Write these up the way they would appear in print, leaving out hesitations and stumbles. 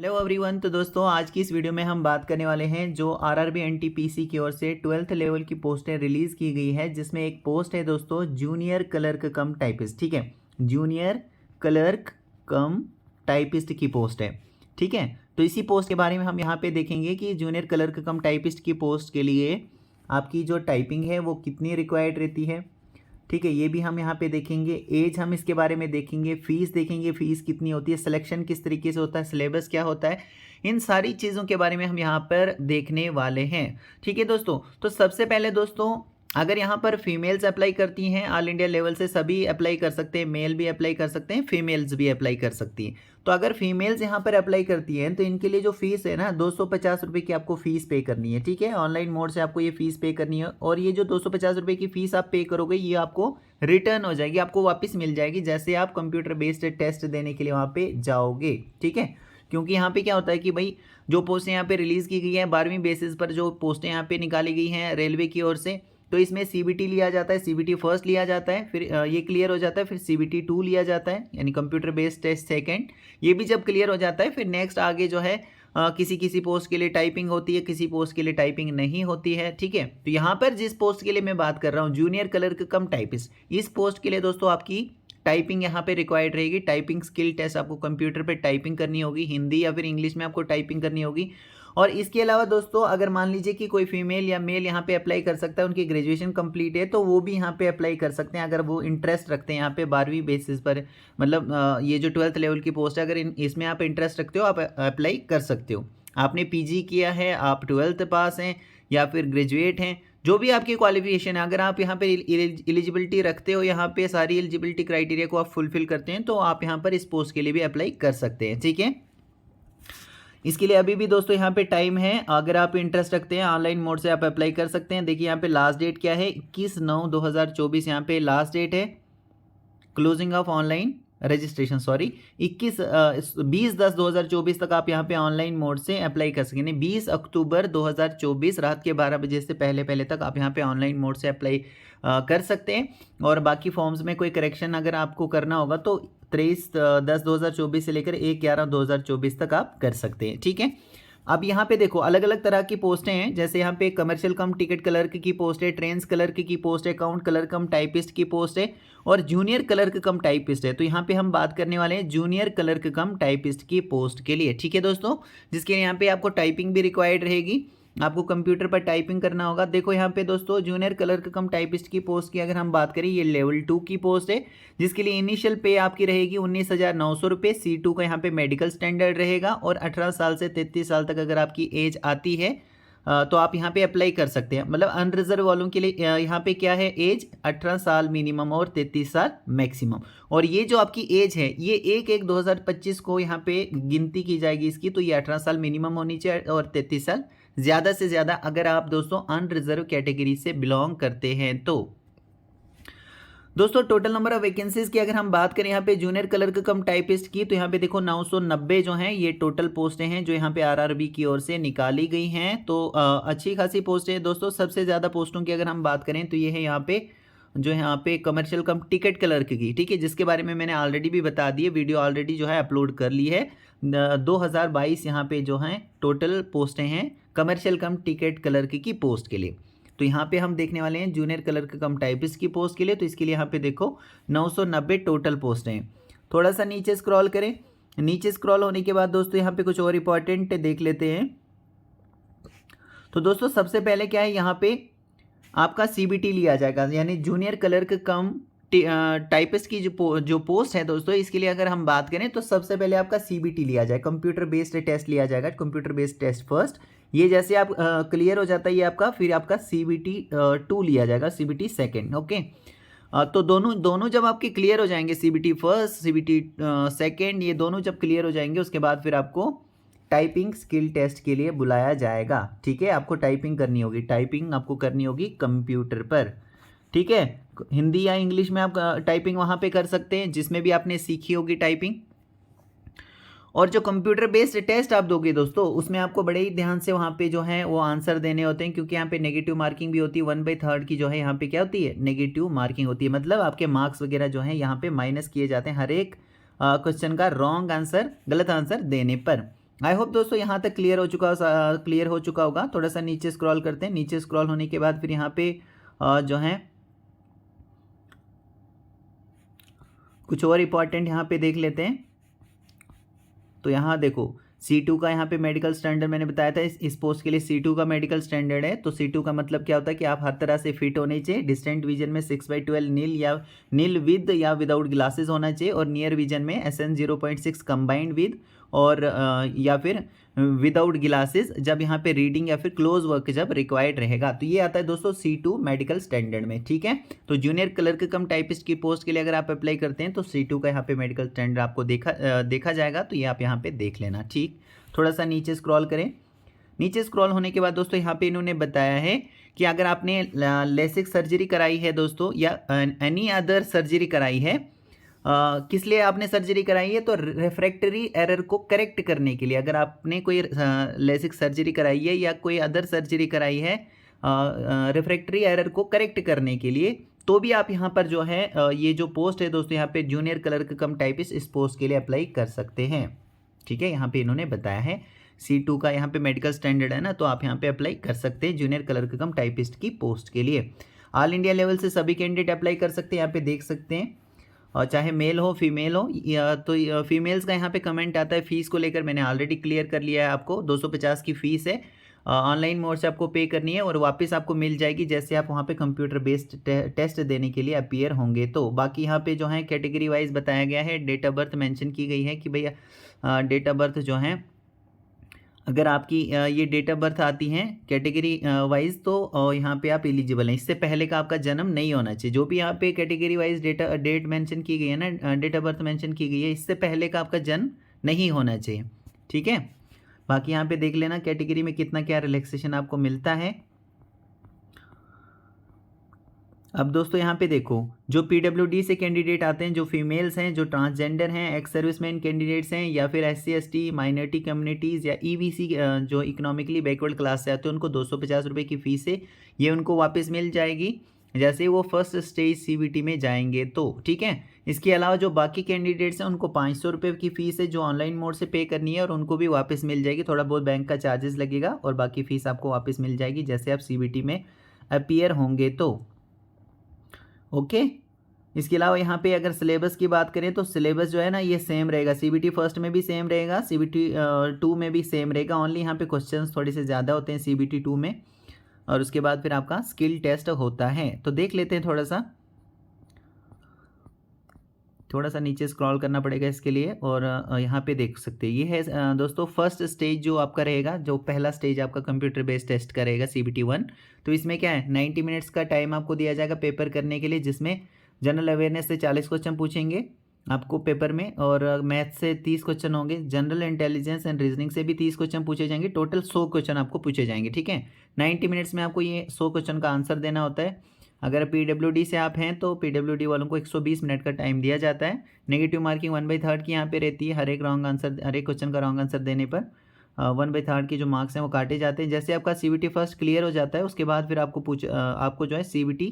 Hello everyone. तो दोस्तों आज की इस वीडियो में हम बात करने वाले हैं जो आरआरबी एनटीपीसी की ओर से 12th लेवल की पोस्टें रिलीज़ की गई है, जिसमें एक पोस्ट है दोस्तों जूनियर क्लर्क कम टाइपिस्ट। ठीक है, जूनियर क्लर्क कम टाइपिस्ट की पोस्ट है। ठीक है, तो इसी पोस्ट के बारे में हम यहाँ पे देखेंगे कि जूनियर क्लर्क कम टाइपिस्ट की पोस्ट के लिए आपकी जो टाइपिंग है वो कितनी रिक्वायर्ड रहती है। ठीक है, ये भी हम यहाँ पे देखेंगे। एज हम इसके बारे में देखेंगे, फीस देखेंगे, फीस कितनी होती है, सिलेक्शन किस तरीके से होता है, सिलेबस क्या होता है, इन सारी चीज़ों के बारे में हम यहाँ पर देखने वाले हैं। ठीक है दोस्तों, तो सबसे पहले दोस्तों अगर यहाँ पर फीमेल्स अप्लाई करती हैं ऑल इंडिया लेवल से, सभी अप्लाई कर सकते हैं, मेल भी अप्लाई कर सकते हैं, फीमेल्स भी अप्लाई कर सकती हैं। तो अगर फीमेल्स यहाँ पर अप्लाई करती हैं तो इनके लिए जो फीस है ना 250 रुपये की आपको फ़ीस पे करनी है। ठीक है, ऑनलाइन मोड से आपको ये फ़ीस पे करनी है और ये जो 250 रुपये की फ़ीस आप पे करोगे ये आपको रिटर्न हो जाएगी, आपको वापस मिल जाएगी जैसे आप कंप्यूटर बेस्ड टेस्ट देने के लिए वहाँ पे जाओगे। ठीक है, क्योंकि यहाँ पे क्या होता है कि भाई जो पोस्टें यहाँ पे रिलीज़ की गई हैं 12वीं बेसिस पर, जो पोस्टें यहाँ पे निकाली गई हैं रेलवे की ओर से, तो इसमें सीबीटी लिया जाता है, सीबीटी फर्स्ट लिया जाता है, फिर ये क्लियर हो जाता है, फिर सीबीटी 2 लिया जाता है यानी कंप्यूटर बेस्ड टेस्ट सेकंड। ये भी जब क्लियर हो जाता है फिर नेक्स्ट आगे जो है किसी किसी पोस्ट के लिए टाइपिंग होती है, किसी पोस्ट के लिए टाइपिंग नहीं होती है। ठीक है, तो यहाँ पर जिस पोस्ट के लिए मैं बात कर रहा हूँ जूनियर क्लर्क कम टाइपिस्ट, इस पोस्ट के लिए दोस्तों आपकी टाइपिंग यहाँ पे रिक्वायर्ड रहेगी। टाइपिंग स्किल टेस्ट आपको कंप्यूटर पे टाइपिंग करनी होगी, हिंदी या फिर इंग्लिश में आपको टाइपिंग करनी होगी। और इसके अलावा दोस्तों अगर मान लीजिए कि कोई फीमेल या मेल यहाँ पे अप्लाई कर सकता है, उनकी ग्रेजुएशन कंप्लीट है, तो वो भी यहाँ पे अप्लाई कर सकते हैं अगर वो इंटरेस्ट रखते हैं यहाँ पे 12वीं बेसिस पर। मतलब ये जो 12th लेवल की पोस्ट है अगर इसमें आप इंटरेस्ट रखते हो आप अप्लाई कर सकते हो। आपने पीजी किया है, आप 12th पास हैं या फिर ग्रेजुएट हैं, जो भी आपकी क्वालिफिकेशन है, अगर आप यहाँ पे एलिजिबिलिटी रखते हो, यहाँ पे सारी एलिजिबिलिटी क्राइटेरिया को आप फुलफिल करते हैं, तो आप यहाँ पर इस पोस्ट के लिए भी अप्लाई कर सकते हैं। ठीक है, इसके लिए अभी भी दोस्तों यहाँ पे टाइम है, अगर आप इंटरेस्ट रखते हैं ऑनलाइन मोड से आप अप्लाई कर सकते हैं। देखिए यहाँ पे लास्ट डेट क्या है, 21/9/2024 यहाँ पे लास्ट डेट है closing of online registration. Sorry 20/10/2024 तक आप यहाँ पे ऑनलाइन मोड से अप्लाई कर सकेंगे। 20 अक्टूबर 2024 रात के 12 बजे से पहले पहले तक आप यहाँ पे ऑनलाइन मोड से अप्लाई कर सकते हैं। और बाकी फॉर्म्स में कोई करेक्शन अगर आपको करना होगा तो 23/10/2024 से लेकर 1/11/2024 तक आप कर सकते हैं। ठीक है, अब यहाँ पे देखो अलग अलग तरह की पोस्टें हैं, जैसे यहाँ पे कमर्शियल कम टिकट क्लर्क की पोस्ट है, ट्रेन्स क्लर्क की पोस्ट है, अकाउंट क्लर्क कम टाइपिस्ट की पोस्ट है और जूनियर क्लर्क कम टाइपिस्ट है। तो यहाँ पे हम बात करने वाले हैं जूनियर क्लर्क कम टाइपिस्ट की पोस्ट के लिए। ठीक है दोस्तों, जिसके लिए यहाँ पे आपको टाइपिंग भी रिक्वायर्ड रहेगी, आपको कंप्यूटर पर टाइपिंग करना होगा। देखो यहाँ पे दोस्तों जूनियर क्लर्क कम टाइपिस्ट की पोस्ट की अगर हम बात करें, ये लेवल 2 की पोस्ट है, जिसके लिए इनिशियल पे आपकी रहेगी 19,900 रुपये। C2 का यहाँ पे मेडिकल स्टैंडर्ड रहेगा और 18 साल से 33 साल तक अगर आपकी एज आती है तो आप यहाँ पे अप्लाई कर सकते हैं। मतलब अनरिजर्व वालों के लिए यहाँ पे क्या है, एज 18 साल मिनिमम और 33 साल मैक्सिमम। और ये जो आपकी एज है ये 1/1/2025 को यहाँ पे गिनती की जाएगी इसकी, तो ये 18 साल मिनिमम होनी चाहिए और 33 साल ज़्यादा से ज़्यादा अगर आप दोस्तों अनरिजर्व कैटेगरी से बिलोंग करते हैं तो। दोस्तों टोटल नंबर ऑफ वैकेंसीज की अगर हम बात करें यहाँ पे जूनियर क्लर्क कम टाइपिस्ट की, तो यहाँ पे देखो 990 जो हैं ये टोटल पोस्टें हैं जो यहाँ पे आरआरबी की ओर से निकाली गई हैं। तो अच्छी खासी पोस्टें हैं दोस्तों। सबसे ज़्यादा पोस्टों की अगर हम बात करें तो ये है यहाँ पे जो यहाँ पे कमर्शियल कम टिकट क्लर्क की। ठीक है, जिसके बारे में मैंने ऑलरेडी भी बता दी है, वीडियो ऑलरेडी जो है अपलोड कर ली है। 2022 यहाँ पे जो हैं टोटल पोस्टें हैं कमर्शियल कम टिकट क्लर्क की पोस्ट के लिए। तो यहाँ पे हम देखने वाले हैं जूनियर क्लर्क कम टाइपिस्ट की पोस्ट के लिए। तो इसके लिए यहाँ पे देखो 990 टोटल पोस्ट हैं। थोड़ा सा नीचे स्क्रॉल करें, नीचे स्क्रॉल होने के बाद दोस्तों यहाँ पे कुछ और इंपॉर्टेंट देख लेते हैं। तो दोस्तों सबसे पहले क्या है, यहाँ पे आपका सीबीटी लिया जाएगा, यानी जूनियर क्लर्क कम टाइपिस्ट की जो पोस्ट है दोस्तों, इसके लिए अगर हम बात करें तो सबसे पहले आपका सीबीटी लिया जाए, कंप्यूटर बेस्ड टेस्ट लिया जाएगा, कंप्यूटर बेस्ड टेस्ट फर्स्ट। ये जैसे आप क्लियर हो जाता है ये आपका, फिर आपका सीबीटी 2 लिया जाएगा, सीबीटी सेकंड। ओके, तो दोनों जब आपके क्लियर हो जाएंगे, सीबीटी फर्स्ट सीबीटी सेकंड, ये दोनों जब क्लियर हो जाएंगे उसके बाद फिर आपको टाइपिंग स्किल टेस्ट के लिए बुलाया जाएगा। ठीक है, आपको टाइपिंग करनी होगी, टाइपिंग आपको करनी होगी कंप्यूटर पर। ठीक है, हिंदी या इंग्लिश में आप टाइपिंग वहाँ पे कर सकते हैं जिसमें भी आपने सीखी होगी टाइपिंग। और जो कंप्यूटर बेस्ड टेस्ट आप दोगे दोस्तों, उसमें आपको बड़े ही ध्यान से वहाँ पे जो है वो आंसर देने होते हैं, क्योंकि यहाँ पे नेगेटिव मार्किंग भी होती है। 1/3 की जो है यहाँ पे क्या होती है, नेगेटिव मार्किंग होती है। मतलब आपके मार्क्स वगैरह जो है यहाँ पे माइनस किए जाते हैं हर एक क्वेश्चन का रॉन्ग आंसर, गलत आंसर देने पर। आई होप दोस्तों यहाँ तक क्लियर हो चुका होगा। थोड़ा सा नीचे स्क्रॉल करते हैं। नीचे स्क्रॉल होने के बाद फिर यहाँ पे जो है कुछ और इम्पॉर्टेंट यहाँ पे देख लेते हैं। तो यहाँ देखो C2 का यहाँ पे मेडिकल स्टैंडर्ड मैंने बताया था, इस पोस्ट के लिए C2 का मेडिकल स्टैंडर्ड है। तो C2 का मतलब क्या होता है कि आप हर तरह से फिट होने चाहिए। डिस्टेंट विजन में 6/12 नील या नील विद या विदाउट ग्लासेस होना चाहिए, और नियर विजन में SN 0.6 कंबाइंड विद और या फिर विदाउट ग्लासेस जब यहाँ पे रीडिंग या फिर क्लोज वर्क जब रिक्वायर्ड रहेगा। तो ये आता है दोस्तों C2 मेडिकल स्टैंडर्ड में, ठीक है। तो जूनियर क्लर्क कम टाइपिस्ट की पोस्ट के लिए अगर आप अप्लाई करते हैं तो C2 का यहाँ पे मेडिकल स्टैंडर्ड आपको देखा जाएगा। तो ये आप यहाँ पे देख लेना, ठीक। थोड़ा सा नीचे स्क्रॉल करें। नीचे स्क्रॉल होने के बाद दोस्तों यहाँ पे इन्होंने बताया है कि अगर आपने लेसिक सर्जरी कराई है दोस्तों या एनी अदर सर्जरी कराई है, किस लिए आपने सर्जरी कराई है, तो रिफ्रैक्टरी एरर को करेक्ट करने के लिए। अगर आपने कोई लेसिक सर्जरी कराई है या कोई अदर सर्जरी कराई है रिफ्रैक्टरी एरर को करेक्ट करने के लिए, तो भी आप यहाँ पर जो है ये जो पोस्ट है दोस्तों यहाँ पे जूनियर क्लर्क कम टाइपिस्ट, इस पोस्ट के लिए अप्लाई कर सकते हैं, ठीक है। यहाँ पे इन्होंने बताया है C2 का यहाँ पे मेडिकल स्टैंडर्ड है ना, तो आप यहाँ पे अप्लाई कर सकते हैं जूनियर क्लर्क कम टाइपिस्ट की पोस्ट के लिए। ऑल इंडिया लेवल से सभी कैंडिडेट अप्लाई कर सकते हैं, यहाँ पे देख सकते हैं, और चाहे मेल हो फीमेल हो। तो फीमेल्स का यहाँ पे कमेंट आता है फ़ीस को लेकर, मैंने ऑलरेडी क्लियर कर लिया है आपको। 250 की फ़ीस है, ऑनलाइन मोड से आपको पे करनी है और वापस आपको मिल जाएगी जैसे आप वहाँ पे कंप्यूटर बेस्ड टेस्ट देने के लिए अपीयर होंगे। तो बाकी यहाँ पे जो है कैटेगरी वाइज बताया गया है, डेट ऑफ बर्थ मेंशन की गई है कि भैया डेट ऑफ बर्थ जो है अगर आपकी ये डेट ऑफ बर्थ आती हैं कैटेगरी वाइज तो यहाँ पे आप एलिजिबल हैं। इससे पहले का आपका जन्म नहीं होना चाहिए। जो भी यहाँ पे कैटेगरी वाइज डेट मेंशन की गई है ना, डेट ऑफ बर्थ मेंशन की गई है, इससे पहले का आपका जन्म नहीं होना चाहिए, ठीक है। बाकी यहाँ पे देख लेना कैटेगरी में कितना क्या रिलैक्सेशन आपको मिलता है। अब दोस्तों यहाँ पे देखो, जो PWD से कैंडिडेट आते हैं, जो फीमेल्स हैं, जो ट्रांसजेंडर हैं, एक्स सर्विसमैन कैंडिडेट्स हैं, या फिर SC ST माइनॉरिटी कम्युनिटीज़ या EBC जो इकोनॉमिकली बैकवर्ड क्लास से आते हैं, उनको 250 रुपये की फ़ीस है, ये उनको वापस मिल जाएगी जैसे वो फर्स्ट स्टेज CBT में जाएंगे तो, ठीक है। इसके अलावा जो बाकी कैंडिडेट्स हैं उनको 500 रुपये की फ़ीस है जो ऑनलाइन मोड से पे करनी है, और उनको भी वापस मिल जाएगी। थोड़ा बहुत बैंक का चार्जेस लगेगा और बाकी फ़ीस आपको वापस मिल जाएगी जैसे आप CBT में अपीयर होंगे तो, ओके। इसके अलावा यहाँ पे अगर सिलेबस की बात करें तो सिलेबस जो है ना ये सेम रहेगा, CBT फर्स्ट में भी सेम रहेगा, CBT 2 में भी सेम रहेगा। ओनली यहाँ पे क्वेश्चंस थोड़े से ज़्यादा होते हैं CBT 2 में, और उसके बाद फिर आपका स्किल टेस्ट होता है। तो देख लेते हैं, थोड़ा सा नीचे स्क्रॉल करना पड़ेगा इसके लिए, और यहाँ पे देख सकते हैं ये है दोस्तों फर्स्ट स्टेज जो आपका रहेगा, जो पहला स्टेज आपका कंप्यूटर बेस्ड टेस्ट का रहेगा CBT 1। तो इसमें क्या है 90 मिनट्स का टाइम आपको दिया जाएगा पेपर करने के लिए, जिसमें जनरल अवेयरनेस से 40 क्वेश्चन पूछेंगे आपको पेपर में, और मैथ से 30 क्वेश्चन होंगे, जनरल इंटेलिजेंस एंड रीजनिंग से भी 30 क्वेश्चन पूछे जाएंगे। टोटल 100 क्वेश्चन आपको पूछे जाएंगे, ठीक है। 90 मिनट्स में आपको ये 100 क्वेश्चन का आंसर देना होता है। अगर PWD से आप हैं तो PWD वालों को 120 मिनट का टाइम दिया जाता है। नेगेटिव मार्किंग 1/3 की यहाँ पे रहती है, हर एक क्वेश्चन का रॉन्ग आंसर देने पर 1/3 के जो मार्क्स हैं वो काटे जाते हैं। जैसे आपका CBT फर्स्ट क्लियर हो जाता है उसके बाद फिर आपको जो है CBT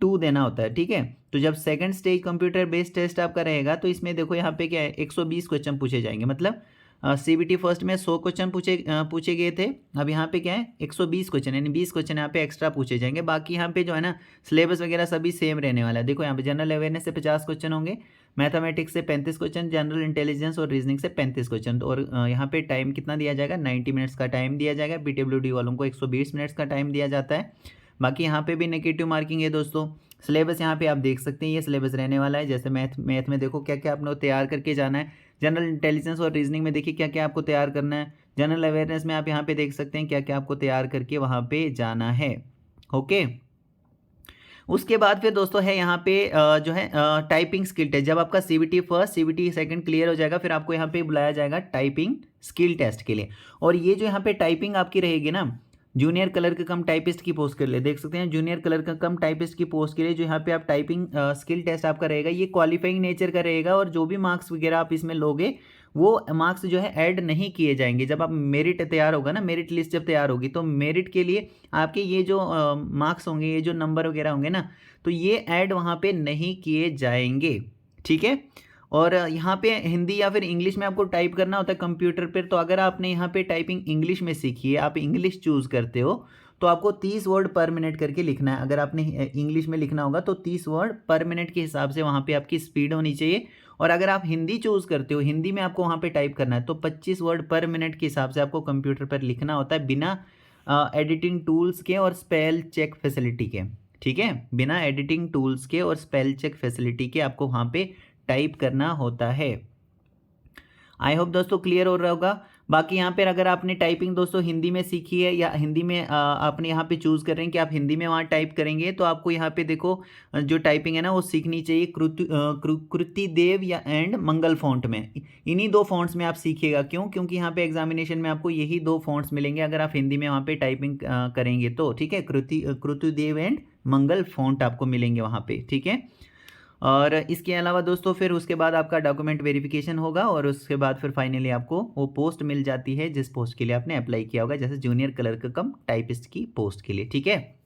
2 देना होता है, ठीक है। तो जब second stage computer based test आपका रहेगा तो इसमें देखो यहाँ पे क्या है 120 क्वेश्चन पूछे जाएंगे, मतलब CBT फर्स्ट में 100 क्वेश्चन पूछे गए थे, अब यहाँ पे क्या है 120 क्वेश्चन, यानी 20 क्वेश्चन यहाँ पे एक्स्ट्रा पूछे जाएंगे। बाकी यहाँ पे जो है ना सिलेबस वगैरह सभी सेम रहने वाला है। देखो यहाँ पे जनरल अवेयरनेस से 50 क्वेश्चन होंगे, मैथमेटिक्स से 35 क्वेश्चन, जनरल इंटेलिजेंस और रीजनिंग से 35 क्वेश्चन, और यहाँ पे टाइम कितना दिया जाएगा 90 मिनट्स का टाइम दिया जाएगा। PWD वालों को 120 मिनट्स का टाइम दिया जाता है। बाकी यहाँ पे भी नेगेटिव मार्किंग है दोस्तों। सिलेबस यहाँ पे आप देख सकते हैं, ये सिलेबस रहने वाला है। जैसे मैथ में देखो क्या क्या आपने तैयार करके जाना है, जनरल इंटेलिजेंस और रीजनिंग में देखिए क्या क्या आपको तैयार करना है, जनरल अवेयरनेस में आप यहाँ पे देख सकते हैं क्या क्या आपको तैयार करके वहाँ पे जाना है, ओके। उसके बाद फिर दोस्तों है यहाँ पे जो है टाइपिंग स्किल टेस्ट। जब आपका CBT first CBT second clear हो जाएगा फिर आपको यहाँ पे बुलाया जाएगा टाइपिंग स्किल टेस्ट के लिए। और ये जो यहाँ पे टाइपिंग आपकी रहेगी ना जूनियर क्लर्क कम टाइपिस्ट की पोस्ट के लिए, देख सकते हैं जूनियर क्लर्क कम टाइपिस्ट की पोस्ट के लिए जो यहाँ पे आप टाइपिंग स्किल टेस्ट आपका रहेगा, ये क्वालिफाइंग नेचर का रहेगा, और जो भी मार्क्स वगैरह आप इसमें लोगे वो मार्क्स जो है ऐड नहीं किए जाएंगे। जब आप मेरिट तैयार होगा ना, मेरिट लिस्ट जब तैयार होगी तो मेरिट के लिए आपके ये जो मार्क्स होंगे, ये जो नंबर वगैरह होंगे ना, तो ये ऐड वहाँ पे नहीं किए जाएंगे, ठीक है। और यहाँ पे हिंदी या फिर इंग्लिश में आपको टाइप करना होता है कंप्यूटर पर। तो अगर आपने यहाँ पे टाइपिंग इंग्लिश में सीखी है, आप इंग्लिश चूज़ करते हो, तो आपको 30 वर्ड पर मिनट करके लिखना है। अगर आपने इंग्लिश में लिखना होगा तो 30 वर्ड पर मिनट के हिसाब से वहाँ पे आपकी स्पीड होनी चाहिए। और अगर आप हिंदी चूज़ करते हो, हिंदी में आपको वहाँ पे टाइप करना है, तो 25 वर्ड पर मिनट के हिसाब से आपको कंप्यूटर पर लिखना होता है, बिना एडिटिंग टूल्स के और स्पेल चेक फैसिलिटी के। ठीक है, बिना एडिटिंग टूल्स के और स्पेल चेक फैसिलिटी के आपको वहाँ पे टाइप करना होता है। आई होप दोस्तों क्लियर हो रहा होगा। बाकी यहाँ पर अगर आपने टाइपिंग दोस्तों हिंदी में सीखी है या हिंदी में आपने यहाँ पे चूज़ कर रहे हैं कि आप हिंदी में वहाँ टाइप करेंगे, तो आपको यहाँ पे देखो जो टाइपिंग है ना वो सीखनी चाहिए कृति देव या एंड मंगल फ़ॉन्ट में। इन्हीं दो फ़ॉन्ट्स में आप सीखिएगा। क्यों? क्योंकि यहाँ पे एग्जामिनेशन में आपको यही दो फ़ॉन्ट्स मिलेंगे अगर आप हिंदी में वहाँ पे टाइपिंग करेंगे तो। ठीक है, कृति देव एंड मंगल फ़ॉन्ट आपको मिलेंगे वहाँ पे। ठीक है, और इसके अलावा दोस्तों फिर उसके बाद आपका डॉक्यूमेंट वेरिफिकेशन होगा और उसके बाद फिर फाइनली आपको वो पोस्ट मिल जाती है जिस पोस्ट के लिए आपने अप्लाई किया होगा, जैसे जूनियर क्लर्क कम टाइपिस्ट की पोस्ट के लिए। ठीक है,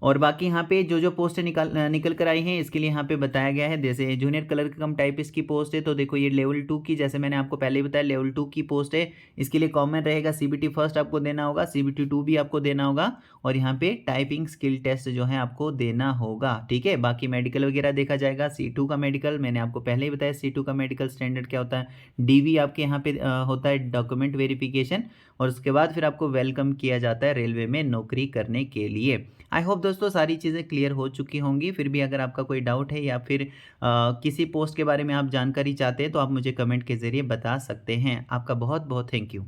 और बाकी यहाँ पे जो जो पोस्टें निकल कर आई हैं इसके लिए यहाँ पे बताया गया है। जैसे जूनियर क्लर्क कम टाइपिस्ट की पोस्ट है, तो देखो ये लेवल 2 की, जैसे मैंने आपको पहले ही बताया लेवल 2 की पोस्ट है। इसके लिए कॉमन रहेगा, CBT फर्स्ट आपको देना होगा, CBT 2 भी आपको देना होगा, और यहाँ पे टाइपिंग स्किल टेस्ट जो है आपको देना होगा। ठीक है, बाकी मेडिकल वगैरह देखा जाएगा। C2 का मेडिकल मैंने आपको पहले ही बताया, C2 का मेडिकल स्टैंडर्ड क्या होता है। DV आपके यहाँ पे होता है डॉक्यूमेंट वेरिफिकेशन, और उसके बाद फिर आपको वेलकम किया जाता है रेलवे में नौकरी करने के लिए। आई होप दोस्तों सारी चीज़ें क्लियर हो चुकी होंगी। फिर भी अगर आपका कोई डाउट है या फिर किसी पोस्ट के बारे में आप जानकारी चाहते हैं तो आप मुझे कमेंट के ज़रिए बता सकते हैं। आपका बहुत बहुत थैंक यू।